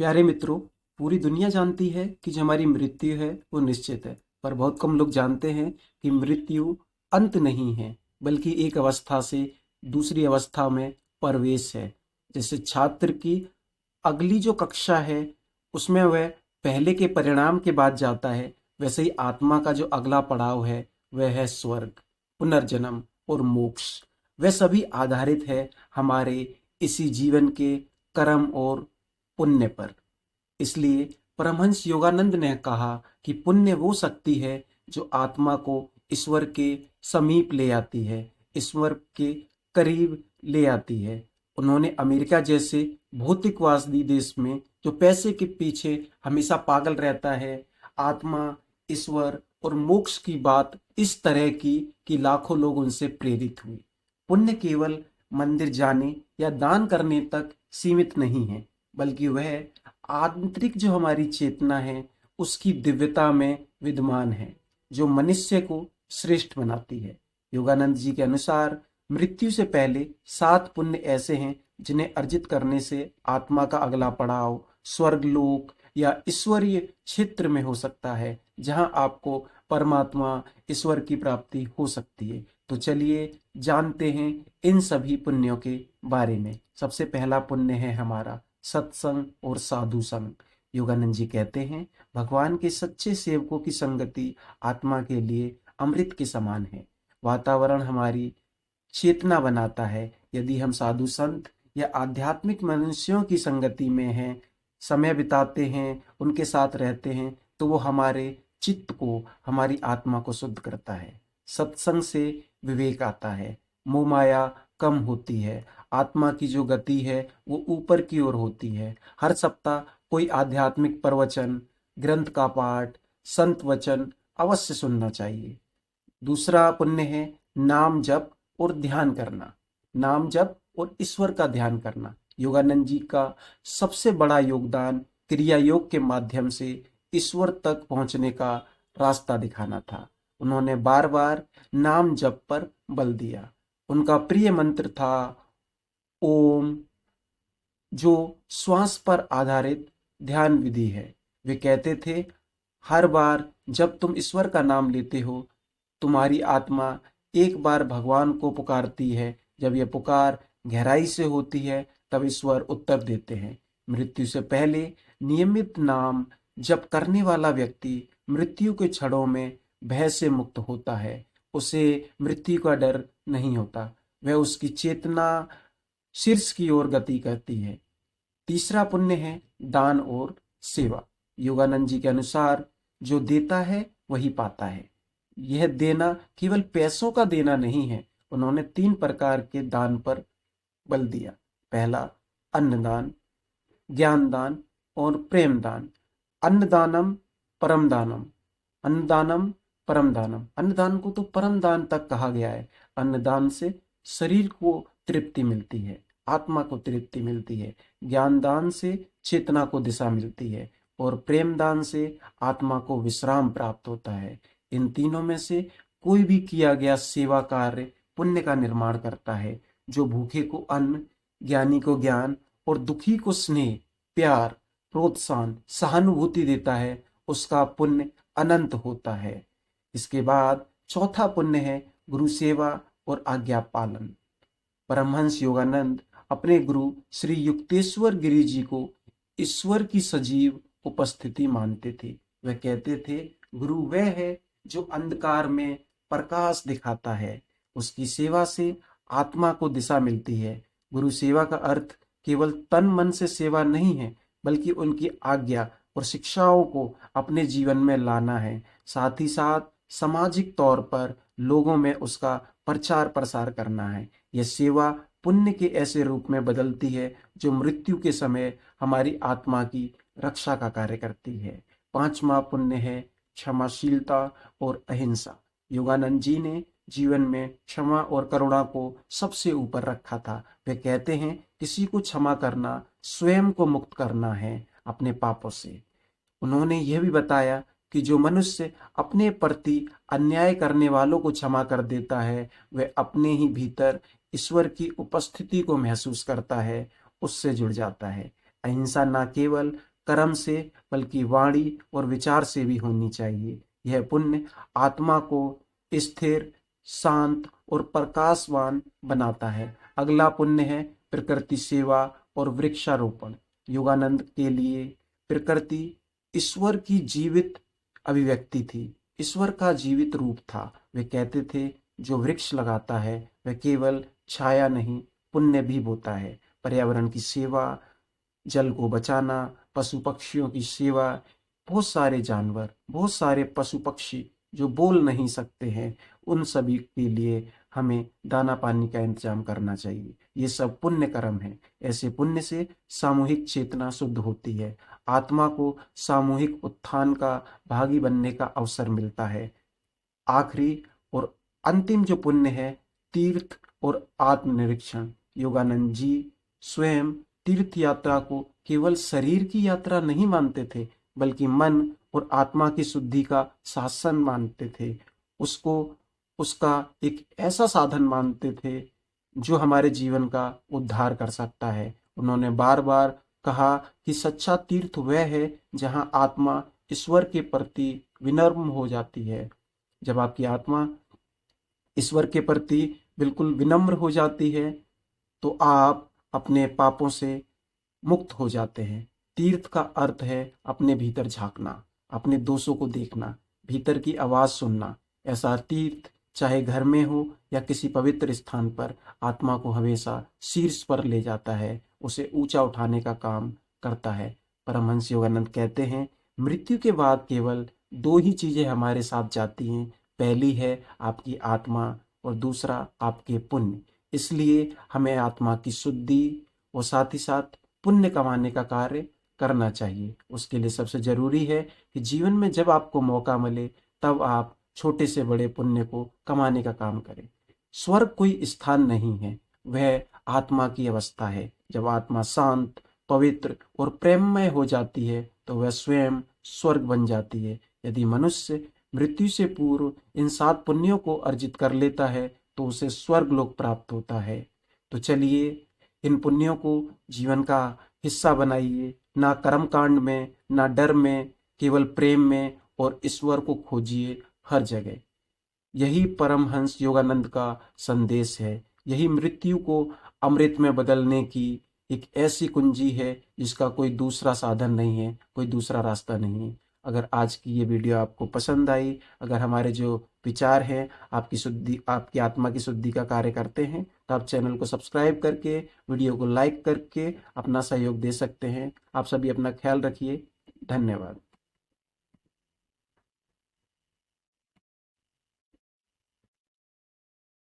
प्यारे मित्रों, पूरी दुनिया जानती है कि जो हमारी मृत्यु है वो निश्चित है। पर बहुत कम लोग जानते हैं कि मृत्यु अंत नहीं है, बल्कि एक अवस्था से दूसरी अवस्था में प्रवेश है। जैसे छात्र की अगली जो कक्षा है उसमें वह पहले के परिणाम के बाद जाता है, वैसे ही आत्मा का जो अगला पड़ाव है वह है स्वर्ग, पुनर्जन्म और मोक्ष। वह सभी आधारित है हमारे इसी जीवन के कर्म और पुण्य पर। इसलिए परमहंस योगानंद ने कहा कि पुण्य वो शक्ति है जो आत्मा को ईश्वर के समीप ले आती है, ईश्वर के करीब ले आती है। उन्होंने अमेरिका जैसे भौतिकवादी देश में जो पैसे के पीछे हमेशा पागल रहता है, आत्मा, ईश्वर और मोक्ष की बात इस तरह की कि लाखों लोग उनसे प्रेरित हुए। पुण्य केवल मंदिर जाने या दान करने तक सीमित नहीं है, बल्कि वह आंतरिक जो हमारी चेतना है उसकी दिव्यता में विद्यमान है, जो मनुष्य को श्रेष्ठ बनाती है। योगानंद जी के अनुसार मृत्यु से पहले 7 पुण्य ऐसे हैं जिन्हें अर्जित करने से आत्मा का अगला पड़ाव स्वर्गलोक या ईश्वरीय क्षेत्र में हो सकता है, जहां आपको परमात्मा ईश्वर की प्राप्ति हो सकती है। तो चलिए जानते हैं इन सभी पुण्यों के बारे में। सबसे पहला पुण्य है हमारा सत्संग और साधु संग। योगानंद जी कहते हैं, भगवान के सच्चे सेवकों की संगति आत्मा के लिए अमृत के समान है। वातावरण हमारी चेतना बनाता है। यदि हम साधु संत या आध्यात्मिक मनुष्यों की संगति में हैं, समय बिताते हैं, उनके साथ रहते हैं, तो वो हमारे चित्त को, हमारी आत्मा को शुद्ध करता है। सत्संग से विवेक आता है, मोह माया कम होती है, आत्मा की जो गति है वो ऊपर की ओर होती है। हर सप्ताह कोई आध्यात्मिक प्रवचन, ग्रंथ का पाठ, संत वचन अवश्य सुनना चाहिए। दूसरा पुण्य है नाम जप और ध्यान करना। नाम जप और ईश्वर का ध्यान करना। योगानंद जी का सबसे बड़ा योगदान क्रिया योग के माध्यम से ईश्वर तक पहुंचने का रास्ता दिखाना था। उन्होंने बार बार नाम जप पर बल दिया। उनका प्रिय मंत्र था ओम, जो श्वास पर आधारित ध्यान विधि है। वे कहते थे, हर बार जब तुम ईश्वर का नाम लेते हो, तुम्हारी आत्मा एक बार भगवान को पुकारती है। जब यह पुकार गहराई से होती है तब ईश्वर उत्तर देते हैं। मृत्यु से पहले नियमित नाम जप करने वाला व्यक्ति मृत्यु के क्षणों में भय से मुक्त होता है। उसे मृत्यु का डर नहीं होता। वह उसकी चेतना शीर्ष की ओर गति करती है। तीसरा पुण्य है दान और सेवा। योगानंद जी के अनुसार जो देता है वही पाता है। यह देना केवल पैसों का देना नहीं है। उन्होंने 3 प्रकार के दान पर बल दिया। पहला अन्नदान, ज्ञान दान और प्रेम दान। अन्नदानम परम दानम, अन्नदानम परम दानम। अन्नदान को तो परम दान तक कहा गया है। अन्नदान से शरीर को तृप्ति मिलती है, आत्मा को तृप्ति मिलती है। ज्ञान दान से चेतना को दिशा मिलती है और प्रेम दान से आत्मा को विश्राम प्राप्त होता है। इन तीनों में से कोई भी किया गया सेवा कार्य पुण्य का निर्माण करता है। जो भूखे को अन्न, ज्ञानी को ज्ञान और दुखी को स्नेह, प्यार, प्रोत्साहन, सहानुभूति देता है, उसका पुण्य अनंत होता है। इसके बाद चौथा पुण्य है गुरु सेवा और आज्ञा पालन। परमहंस योगानंद अपने गुरु श्री युक्तेश्वर गिरि जी को ईश्वर की सजीव उपस्थिति मानते थे। वह कहते थे, गुरु वह है जो अंधकार में प्रकाश दिखाता है। उसकी सेवा से आत्मा को दिशा मिलती है। गुरु सेवा का अर्थ केवल तन मन से सेवा नहीं है, बल्कि उनकी आज्ञा और शिक्षाओं को अपने जीवन में लाना है। साथ ही साथ सामाजिक तौर पर लोगों में उसका प्रचार प्रसार करना है। यह सेवा पुण्य के ऐसे रूप में बदलती है जो मृत्यु के समय हमारी आत्मा की रक्षा का कार्य करती है। 5वां पुण्य है क्षमाशीलता और अहिंसा। योगानंद जी ने जीवन में क्षमा और करुणा को सबसे ऊपर रखा था। वे कहते हैं, किसी को क्षमा करना स्वयं को मुक्त करना है अपने पापों से। उन्होंने यह भी बताया कि जो मनुष्य अपने प्रति अन्याय करने वालों को क्षमा कर देता है, वह अपने ही भीतर ईश्वर की उपस्थिति को महसूस करता है, उससे जुड़ जाता है। अहिंसा न केवल कर्म से बल्कि वाणी और विचार से भी होनी चाहिए। यह पुण्य आत्मा को स्थिर, शांत और प्रकाशवान बनाता है। अगला पुण्य है प्रकृति सेवा और वृक्षारोपण। योगानंद के लिए प्रकृति ईश्वर की जीवित अभिव्यक्ति थी, ईश्वर का जीवित रूप था। वे कहते थे जो वृक्ष लगाता है वह केवल छाया नहीं, पुण्य भी बोता है। पर्यावरण की सेवा, जल को बचाना, पशु पक्षियों की सेवा, बहुत सारे जानवर, बहुत सारे पशु पक्षी जो बोल नहीं सकते हैं, उन सभी के लिए हमें दाना पानी का इंतजाम करना चाहिए। ये सब पुण्य कर्म है। ऐसे पुण्य से सामूहिक चेतना शुद्ध होती है, आत्मा को सामूहिक उत्थान का भागी बनने का अवसर मिलता है। आखिरी और अंतिम जो पुण्य है, तीर्थ और आत्मनिरीक्षण। योगानंद जी स्वयं तीर्थ यात्रा को केवल शरीर की यात्रा नहीं मानते थे, बल्कि मन और आत्मा की शुद्धि का साधन मानते थे। उसको उसका एक ऐसा साधन मानते थे जो हमारे जीवन का उद्धार कर सकता है। उन्होंने बार बार कहा कि सच्चा तीर्थ वह है जहां आत्मा ईश्वर के प्रति विनम्र हो जाती है। जब आपकी आत्मा ईश्वर के प्रति बिल्कुल विनम्र हो जाती है तो आप अपने पापों से मुक्त हो जाते हैं। तीर्थ का अर्थ है अपने भीतर झांकना, अपने दोषों को देखना, भीतर की आवाज सुनना। ऐसा तीर्थ चाहे घर में हो या किसी पवित्र स्थान पर, आत्मा को हमेशा शीर्ष पर ले जाता है, उसे ऊंचा उठाने का काम करता है। परमहंस योगानंद कहते हैं मृत्यु के बाद केवल दो ही चीजें हमारे साथ जाती हैं, पहली है आपकी आत्मा और दूसरा आपके पुण्य। इसलिए हमें आत्मा की शुद्धि और साथ ही साथ पुण्य कमाने का कार्य करना चाहिए। उसके लिए सबसे जरूरी है कि जीवन में जब आपको मौका मिले तब आप छोटे से बड़े पुण्य को कमाने का काम करें। स्वर्ग कोई स्थान नहीं है, वह आत्मा की अवस्था है। जब आत्मा शांत, पवित्र और प्रेममय हो जाती है तो वह स्वयं स्वर्ग बन जाती है। यदि मनुष्य मृत्यु से पूर्व इन 7 पुण्यों को अर्जित कर लेता है तो उसे स्वर्ग लोक प्राप्त होता है। तो चलिए इन पुण्यों को जीवन का हिस्सा बनाइए, ना कर्म कांड में, ना डर में, केवल प्रेम में, और ईश्वर को खोजिए हर जगह। यही परमहंस योगानंद का संदेश है। यही मृत्यु को अमृत में बदलने की एक ऐसी कुंजी है जिसका कोई दूसरा साधन नहीं है, कोई दूसरा रास्ता नहीं है। अगर आज की ये वीडियो आपको पसंद आई, अगर हमारे जो विचार हैं आपकी शुद्धि, आपकी आत्मा की शुद्धि का कार्य करते हैं, तो आप चैनल को सब्सक्राइब करके, वीडियो को लाइक करके अपना सहयोग दे सकते हैं। आप सभी अपना ख्याल रखिए। धन्यवाद।